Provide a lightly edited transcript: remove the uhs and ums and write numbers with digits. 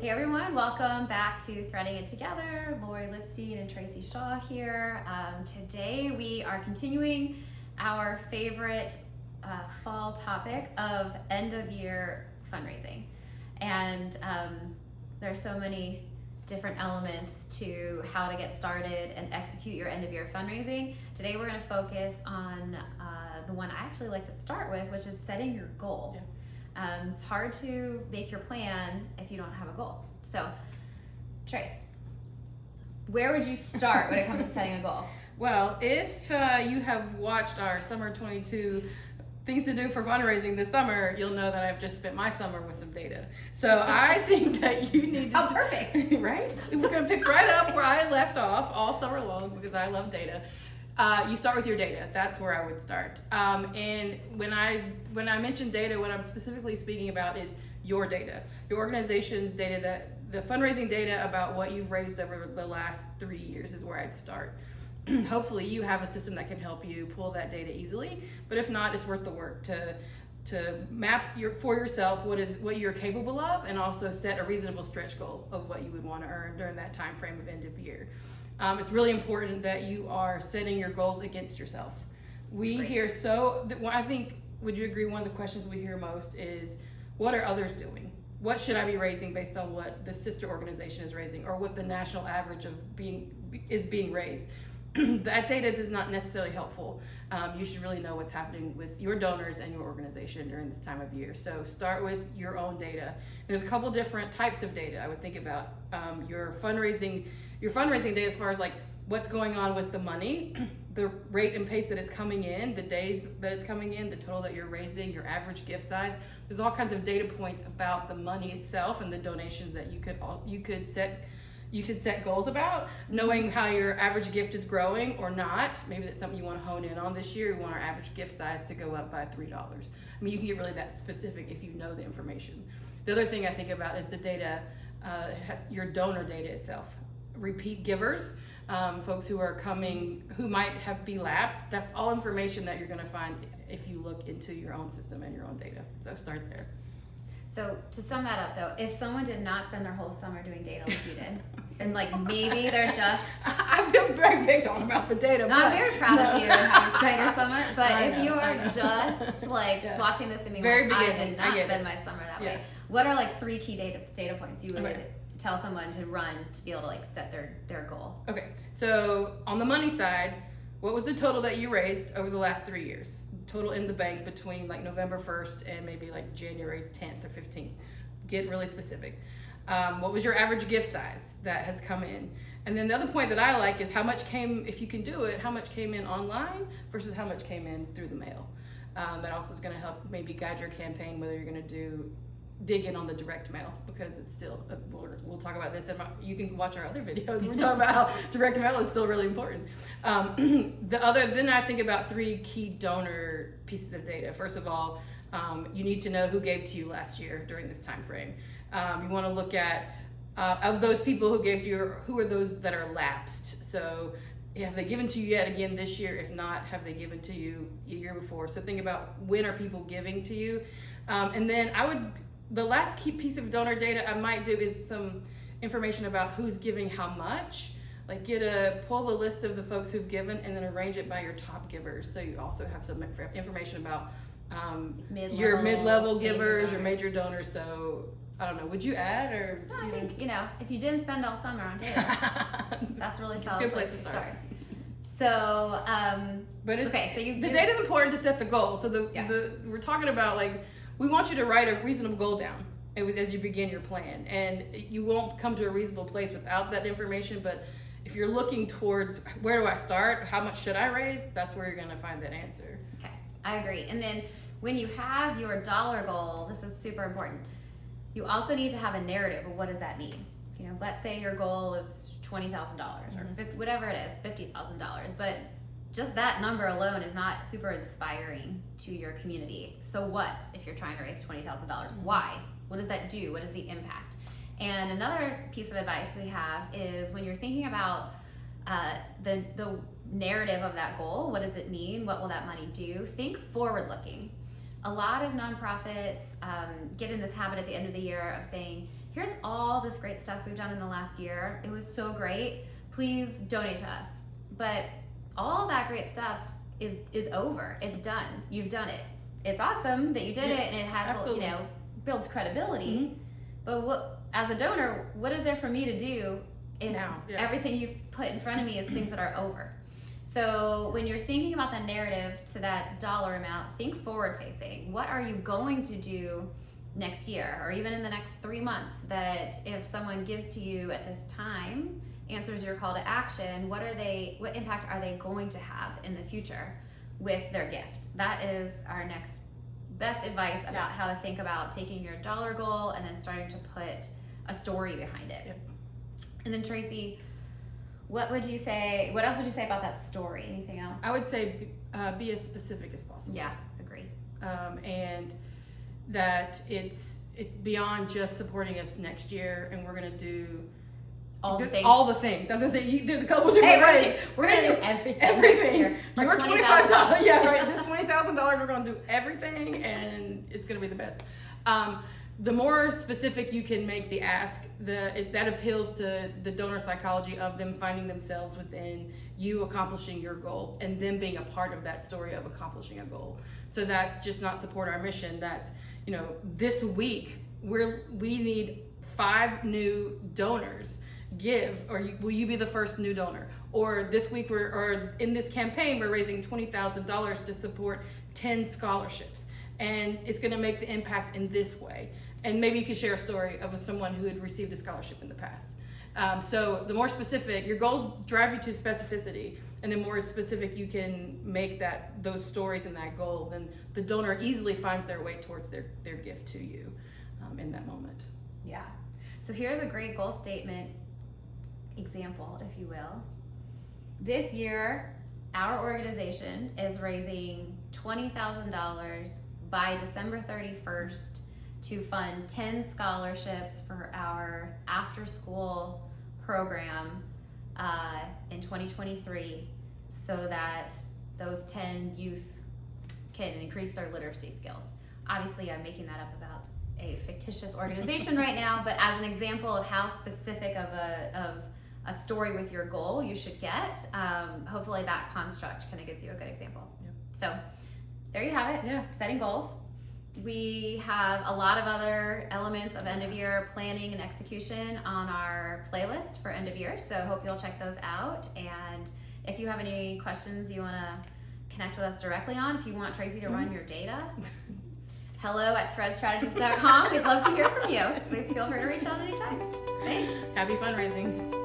Hey everyone, welcome back to Threading It Together. Lori Lipstein and Tracy Shaw here. Today we are continuing our favorite fall topic of end of year fundraising. And there's so many different elements to how to get started and execute your end of year fundraising. Today we're going to focus on the one I actually like to start with, which is setting your goal. Yeah. It's hard to make your plan if you don't have a goal. So, Trace, where would you start when it comes to setting a goal? Well, if you have watched our Summer 22 Things to Do for Fundraising this summer, you'll know that I've just spent my summer with some data. So I think that you need to... Oh, perfect. Right? We're going to pick right up where I left off all summer long because I love data. You start with your data. That's where I would start. And when I mention data, what I'm specifically speaking about is your data, your organization's data, the fundraising data about what you've raised over the last 3 years is where I'd start. Hopefully you have a system that can help you pull that data easily, but if not, it's worth the work to map for yourself what you're capable of, and also set a reasonable stretch goal of what you would want to earn during that time frame of end of year. It's really important that you are setting your goals against yourself. We hear I think, would you agree, one of the questions we hear most is, what are others doing? What should I be raising based on what the sister organization is raising, or what the national average is being raised? That data is not necessarily helpful. You should really know what's happening with your donors and your organization during this time of year. So start with your own data. There's a couple different types of data I would think about. Your fundraising data, as far as like what's going on with the money, the rate and pace that it's coming in, the days that it's coming in, the total that you're raising, your average gift size. There's all kinds of data points about the money itself and the donations that you could set goals about, knowing how your average gift is growing or not. Maybe that's something you want to hone in on this year. We want our average gift size to go up by $3. I mean, you can get really that specific if you know the information. The other thing I think about is the data, your donor data itself. Repeat givers, folks who are coming, who might be lapsed. That's all information that you're going to find if you look into your own system and your own data. So start there. So to sum that up though, if someone did not spend their whole summer doing data like you did, and like maybe they're just... I feel very big talking about the data. No, I'm very proud of you and how you spent your summer, but if you are just watching this and being very like, I did not spend my summer that way, what are like 3 key data points you would tell someone to run to be able to like set their goal? Okay, so on the money side, what was the total that you raised over the last 3 years? Total in the bank between like November 1st and maybe like January 10th or 15th. Get really specific. What was your average gift size that has come in? And then the other point that I like is how much came, if you can do it, how much came in online versus how much came in through the mail. That also is going to help maybe guide your campaign, whether you're going to dig in on the direct mail, because it's still, we'll talk about this, and you can watch our other videos. We're talking about how direct mail is still really important. Then I think about 3 key donor pieces of data. First of all, you need to know who gave to you last year during this time frame. You want to look at, of those people who gave to you, who are those that are lapsed? So have they given to you yet again this year? If not, have they given to you a year before? So think about, when are people giving to you? And then the last key piece of donor data I might do is some information about who's giving how much. Like pull the list of the folks who've given and then arrange it by your top givers. So you also have some information about your mid-level givers, your major donors. So I don't know, would you add or? No, I think, if you didn't spend all summer on data, that's really solid. Good place to start. So, but okay, so the data is important to set the goal. So we're talking about like, we want you to write a reasonable goal down as you begin your plan. And you won't come to a reasonable place without that information, but if you're looking towards, where do I start? How much should I raise? That's where you're going to find that answer. Okay, I agree. And then when you have your dollar goal, this is super important. You also need to have a narrative of what does that mean? Let's say your goal is $20,000 or whatever it is, $50,000, but just that number alone is not super inspiring to your community. So what if you're trying to raise $20,000? Why? What does that do? What is the impact? And another piece of advice we have is, when you're thinking about the narrative of that goal, what does it mean? What will that money do? Think forward looking. A lot of nonprofits get in this habit at the end of the year of saying, here's all this great stuff we've done in the last year. It was so great. Please donate to us. But all that great stuff is over. It's done. You've done it. It's awesome that you did it, and it has, absolutely. you know, builds credibility. Mhm. But what, as a donor, what is there for me to do if Now, yeah. everything you've put in front of me is things that are over? So when you're thinking about the narrative to that dollar amount, think forward facing. What are you going to do next year or even in the next 3 months that if someone gives to you at this time, answers your call to action, what impact are they going to have in the future with their gift? That is our next best advice about how to think about taking your dollar goal and then starting to put a story behind it. Yep. And then Tracy, what else would you say about that story? Anything else? I would say be as specific as possible. Yeah, agree. And that it's beyond just supporting us next year, and we're gonna do All the things. All the things. I was gonna say there's a couple different ways. We're gonna do everything. Everything. next year for Your $20,000. Yeah, right. This $20,000, we're gonna do everything, and it's gonna be the best. The more specific you can make the ask, that appeals to the donor psychology of them finding themselves within you accomplishing your goal and them being a part of that story of accomplishing a goal. So that's just not support our mission. That's, you know, this week we need 5 new donors. Will you be the first new donor? Or this week or in this campaign we're raising $20,000 to support 10 scholarships, and it's going to make the impact in this way. And maybe you can share a story of someone who had received a scholarship in the past. So the more specific your goals drive you to specificity, and the more specific you can make those stories and that goal, then the donor easily finds their way towards their gift to you in that moment. Yeah. So here's a great goal statement example, if you will. This year, our organization is raising $20,000 by December 31st to fund 10 scholarships for our after-school program in 2023, so that those 10 youth can increase their literacy skills. Obviously, I'm making that up about a fictitious organization right now, but as an example of how specific of a story with your goal you should get, hopefully that construct kind of gives you a good example. Yep. So there you have it. Yeah. Setting goals. We have a lot of other elements of end of year planning and execution on our playlist for end of year, so hope you'll check those out. And if you have any questions you want to connect with us directly on, if you want Tracy to run your data, hello@threadstrategist.com. We'd love to hear from you. Please feel free to reach out anytime. Thanks. Happy fundraising.